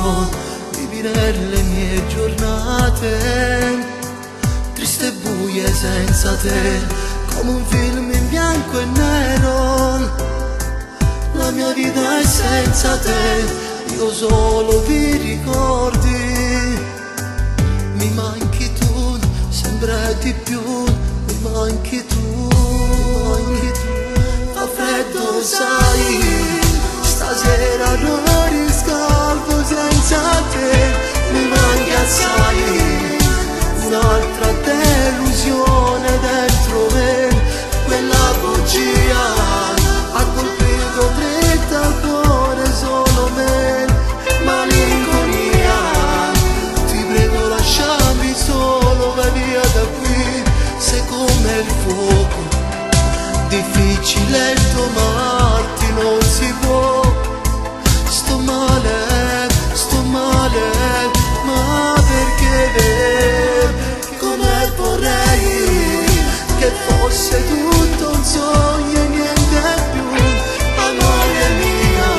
io vivi nelle mie giornate triste e buie senza te, come un film in bianco e nero. La mia vita è senza te, io solo ti ricordi. Mi manchi tu, sempre di più, mi manchi tu, fa freddo sai, stasera non riscaldo senza te, mi manchi assai, un'altra delusione dentro me, quella bugia ha colpito dritta al cuore solo me, malinconia, ti prego lasciami solo, vai via da qui, sei come il fuoco, difficile domarti non si può, sto male, ma perché, come vorrei che fosse tutto un sogno e niente più. Amore mio,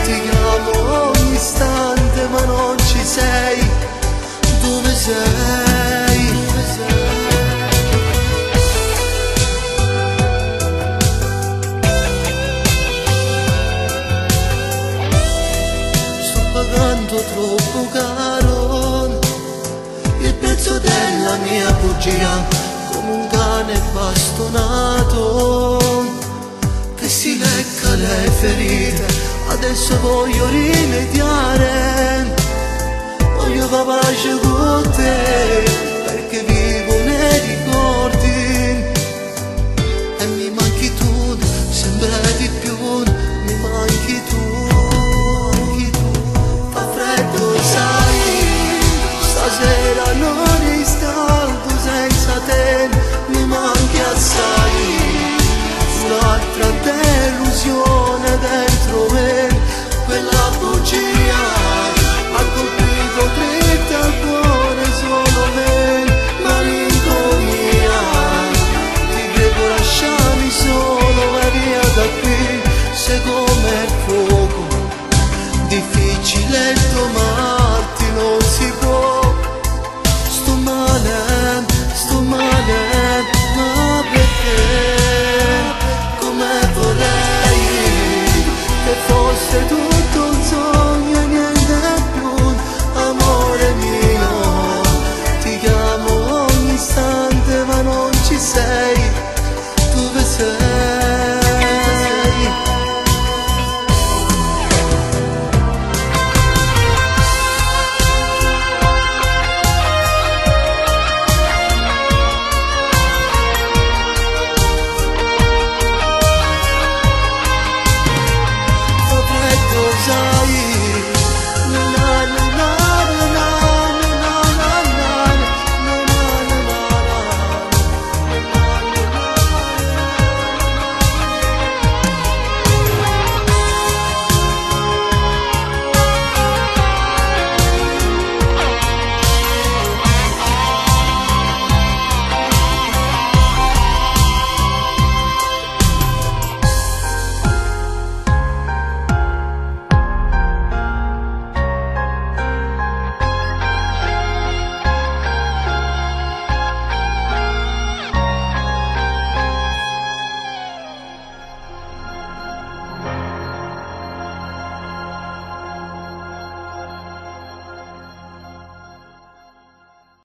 ti chiamo ogni istante ma non ci sei, dove sei? Sto pagando troppo caro il prezzo della mia bugia, come un cane bastonato che si lecca le ferite. Adesso voglio rimediare, voglio far pace con te, perché vivo nei ricordi e mi manchi tu, sempre di più, mi manchi tu, fa freddo sai, stasera no